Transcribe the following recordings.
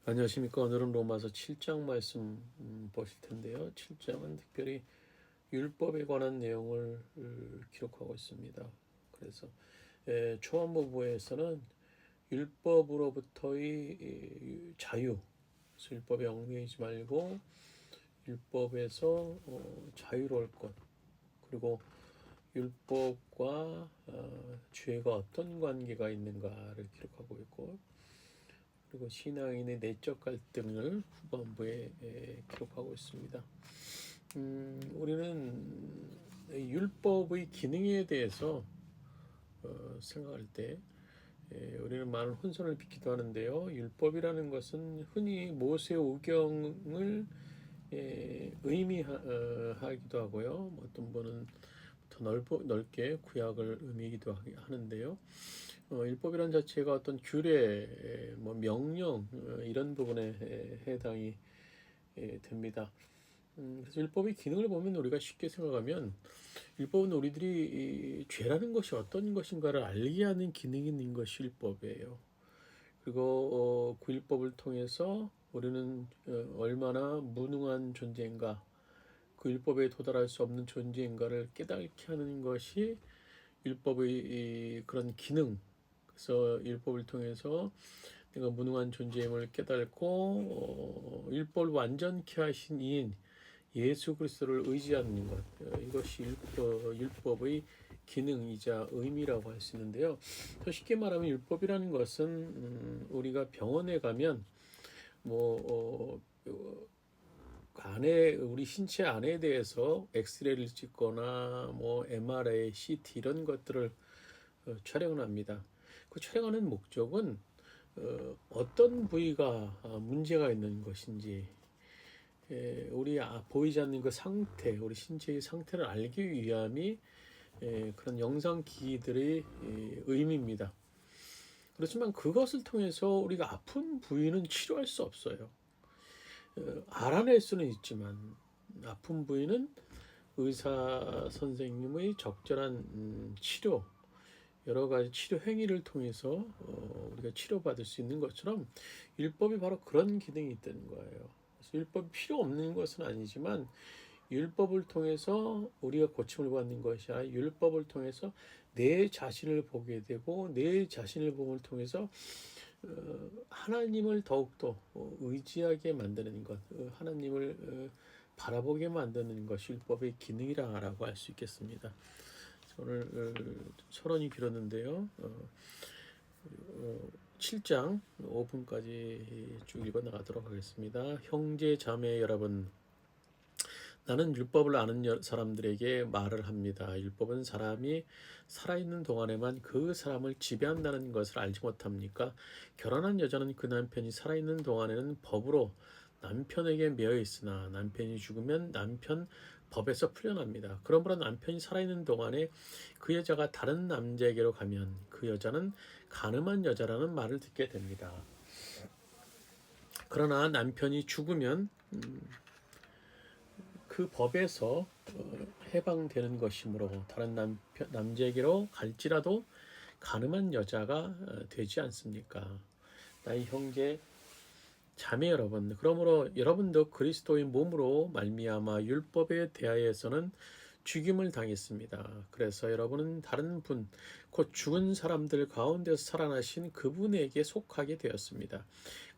안녕하십니까. 오늘은 로마서 7장 말씀 보실 텐데요. 7장은 특별히 율법에 관한 내용을 기록하고 있습니다. 그래서 초안부부에서는 율법으로부터의 자유, 그래서 율법에 얽매이지 말고 율법에서 자유로울 것, 그리고 율법과 죄가 어떤 관계가 있는가를 기록하고 있고, 그리고 신앙인의 내적 갈등을 후반부에 기록하고 있습니다. 우리는 율법의 기능에 대해서 생각할 때 우리는 많은 혼선을 빚기도 하는데요. 율법이라는 것은 흔히 모세오경을 의미하기도 하고요. 어떤 분은 더 넓게 구약을 의미하기도 하는데요. 율법이란 자체가 어떤 규례, 명령 이런 부분에 해당이 됩니다. 그래서 율법의 기능을 보면 우리가 쉽게 생각하면 율법은 우리들이 죄라는 것이 어떤 것인가를 알게 하는 기능이 있는 것이 율법이에요. 그리고 그 율법을 통해서 우리는 얼마나 무능한 존재인가, 그 율법에 도달할 수 없는 존재인가를 깨닫게 하는 것이 율법의 그런 기능. 그래서 율법을 통해서 내가 무능한 존재임을 깨닫고 율법을 완전케 하신 이인 예수 그리스도를 의지하는 것, 이것이 율법의 기능이자 의미라고 할 수 있는데요. 더 쉽게 말하면 율법이라는 것은 우리가 병원에 가면 뭐 안에 우리 신체 안에 대해서 엑스레이를 찍거나 뭐 MRI, CT 이런 것들을 촬영을 합니다. 그 촬영하는 목적은 어떤 부위가 문제가 있는 것인지, 우리 보이지 않는 그 상태, 우리 신체의 상태를 알기 위함이 그런 영상 기기들의 의미입니다. 그렇지만 그것을 통해서 우리가 아픈 부위는 치료할 수 없어요. 알아낼 수는 있지만 아픈 부위는 의사 선생님의 적절한 치료, 여러 가지 치료 행위를 통해서 우리가 치료받을 수 있는 것처럼 율법이 바로 그런 기능이 있다는 거예요. 그래서 율법이 필요 없는 것은 아니지만 율법을 통해서 우리가 고침을 받는 것이 아니라 율법을 통해서 내 자신을 보게 되고 내 자신을 봄을 통해서 하나님을 더욱더 의지하게 만드는 것, 하나님을 바라보게 만드는 것이 율법의 기능이라고 할 수 있겠습니다. 오늘 서론이 길었는데요. 7장 5분까지 쭉 읽어 나가도록 하겠습니다. 형제 자매 여러분, 나는 율법을 아는 사람들에게 말을 합니다. 율법은 사람이 살아있는 동안에만 그 사람을 지배한다는 것을 알지 못합니까? 결혼한 여자는 그 남편이 살아있는 동안에는 법으로 남편에게 매여 있으나 남편이 죽으면 남편 법에서 풀려납니다. 그러므로 남편이 살아있는 동안에 그 여자가 다른 남자에게로 가면 그 여자는 간음한 여자라는 말을 듣게 됩니다. 그러나 남편이 죽으면 그 법에서 해방되는 것이므로 다른 남자에게로 갈지라도 가늠한 여자가 되지 않습니까? 나의 형제 자매 여러분, 그러므로 여러분도 그리스도의 몸으로 말미암아 율법에 대하여서는 죽임을 당했습니다. 그래서 여러분은 다른 분, 곧 죽은 사람들 가운데서 살아나신 그분에게 속하게 되었습니다.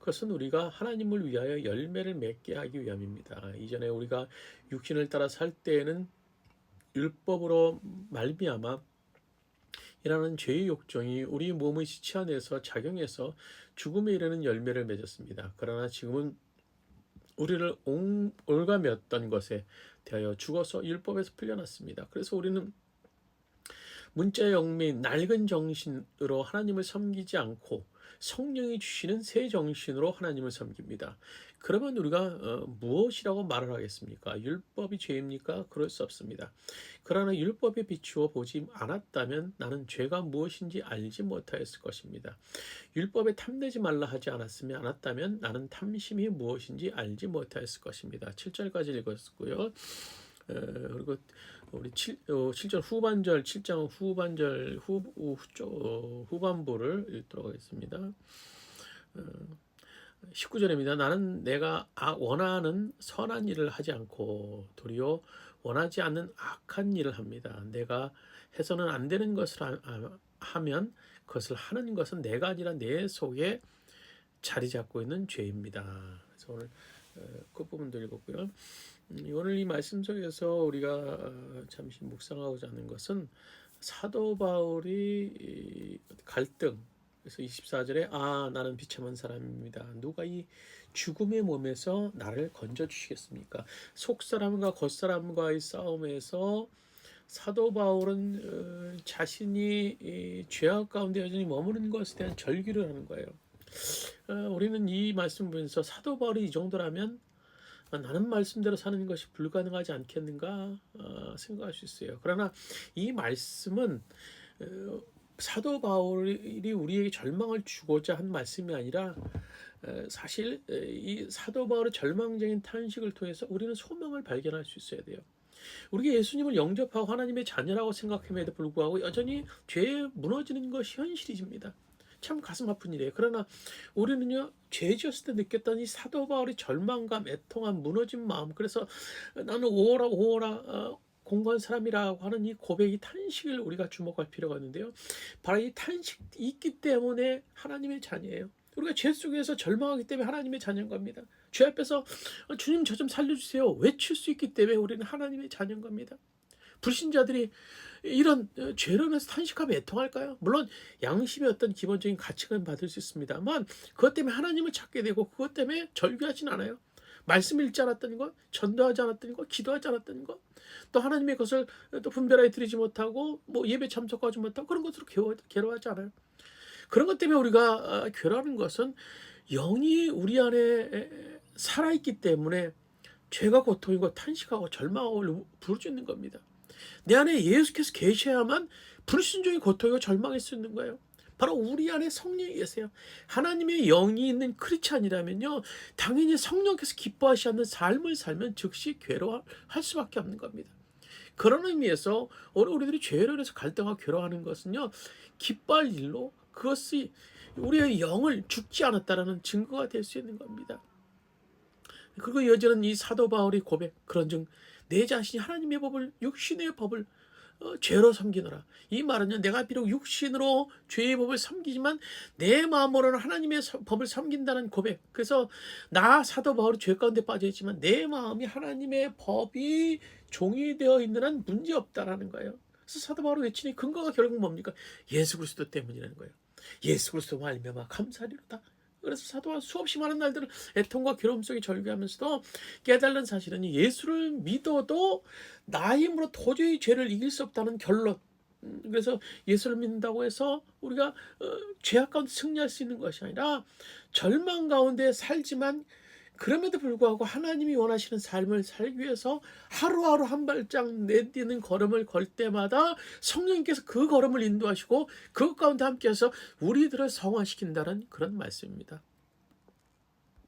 그것은 우리가 하나님을 위하여 열매를 맺게 하기 위함입니다. 이전에 우리가 육신을 따라 살 때에는 율법으로 말미암아 이라는 죄의 욕정이 우리 몸의 지체 안에서 작용해서 죽음에 이르는 열매를 맺었습니다. 그러나 지금은 우리를 올가매었던 것에 대하여 죽어서 율법에서 풀려났습니다. 그래서 우리는 문자의 얽매인 낡은 정신으로 하나님을 섬기지 않고 성령이 주시는 새 정신으로 하나님을 섬깁니다. 그러면 우리가 무엇이라고 말을 하겠습니까? 율법이 죄입니까? 그럴 수 없습니다. 그러나 율법에 비추어 보지 않았다면 나는 죄가 무엇인지 알지 못하였을 것입니다. 율법에 탐내지 말라 하지 않았다면 나는 탐심이 무엇인지 알지 못하였을 것입니다. 7절까지 읽었고요. 그리고 우리 7절 후반절, 7장 후반절 후반부를 읽도록 하겠습니다. 19절입니다. 나는 내가 원하는 선한 일을 하지 않고 도리어 원하지 않는 악한 일을 합니다. 내가 해서는 안 되는 것을 하면 그것을 하는 것은 내가 아니라 내 속에 자리 잡고 있는 죄입니다. 그래서 오늘 그 부분도 읽었고요. 오늘 이 말씀 속에서 우리가 잠시 묵상하고자 하는 것은 사도 바울이 갈등, 그래서 24절에 나는 비참한 사람입니다. 누가 이 죽음의 몸에서 나를 건져주시겠습니까? 속사람과 겉사람과의 싸움에서 사도 바울은 자신이 죄악 가운데 여전히 머무는 것에 대한 절규를 하는 거예요. 우리는 이 말씀 보면서 사도 바울이 이 정도라면 나는 말씀대로 사는 것이 불가능하지 않겠는가 생각할 수 있어요. 그러나 이 말씀은 사도 바울이 우리에게 절망을 주고자 한 말씀이 아니라 사실 이 사도 바울의 절망적인 탄식을 통해서 우리는 소명을 발견할 수 있어야 돼요. 우리가 예수님을 영접하고 하나님의 자녀라고 생각함에도 불구하고 여전히 죄에 무너지는 것이 현실입니다. 참 가슴 아픈 일이에요. 그러나 우리는요, 죄 지었을 때 느꼈던 이 사도 바울의 절망감, 애통함, 무너진 마음, 그래서 나는 오호라 공고한 사람이라고 하는 이 고백이 탄식을 우리가 주목할 필요가 있는데요. 바로 이 탄식이 있기 때문에 하나님의 자녀예요. 우리가 죄 속에서 절망하기 때문에 하나님의 자녀인 겁니다. 죄 앞에서 주님 저 좀 살려주세요 외칠 수 있기 때문에 우리는 하나님의 자녀인 겁니다. 불신자들이 이런 죄로 인해서 탄식하며 애통할까요? 물론 양심의 어떤 기본적인 가치관은 받을 수 있습니다만 그것 때문에 하나님을 찾게 되고 그것 때문에 절규하진 않아요. 말씀 읽지 않았던 것, 전도하지 않았던 것, 기도하지 않았던 것, 또 하나님의 것을 또 분별하여 드리지 못하고 예배 참석하지 못하고 그런 것으로 괴로워하지 않아요. 그런 것 때문에 우리가 괴로워하는 것은 영이 우리 안에 살아있기 때문에 죄가 고통이고 탄식하고 절망하고 부르짖는 겁니다. 내 안에 예수께서 계셔야만 불순종의 고통이고 절망할 수 있는 거예요. 바로 우리 안에 성령이 계세요. 하나님의 영이 있는 크리스찬이라면요, 당연히 성령께서 기뻐하시 않는 삶을 살면 즉시 괴로워할 수밖에 없는 겁니다. 그런 의미에서 오늘 우리들이 죄로 인해서 갈등하고 괴로워하는 것은요, 기뻐할 일로 그것이 우리의 영을 죽지 않았다라는 증거가 될 수 있는 겁니다. 그리고 여전한 이 사도 바울의 고백, 그런즉 내 자신이 하나님의 법을, 육신의 법을 죄로 섬기노라. 이 말은요, 내가 비록 육신으로 죄의 법을 섬기지만 내 마음으로는 하나님의 법을 섬긴다는 고백. 그래서 나 사도 바울이 죄 가운데 빠져 있지만 내 마음이 하나님의 법이 종이 되어 있는 한 문제 없다라는 거예요. 그래서 사도 바울이 외치니 근거가 결국 뭡니까? 예수 그리스도 때문이라는 거예요. 예수 그리스도 말미암아 감사하리로다. 그래서 사도 바울 수없이 많은 날들은 애통과 괴로움 속에 절규하면서도 깨달은 사실은 예수를 믿어도 나의 힘으로 도저히 죄를 이길 수 없다는 결론. 그래서 예수를 믿는다고 해서 우리가 죄악 가운데 승리할 수 있는 것이 아니라 절망 가운데 살지만 그럼에도 불구하고 하나님이 원하시는 삶을 살기 위해서 하루하루 한 발짝 내딛는 걸음을 걸 때마다 성령님께서 그 걸음을 인도하시고 그것 가운데 함께해서 우리들을 성화시킨다는 그런 말씀입니다.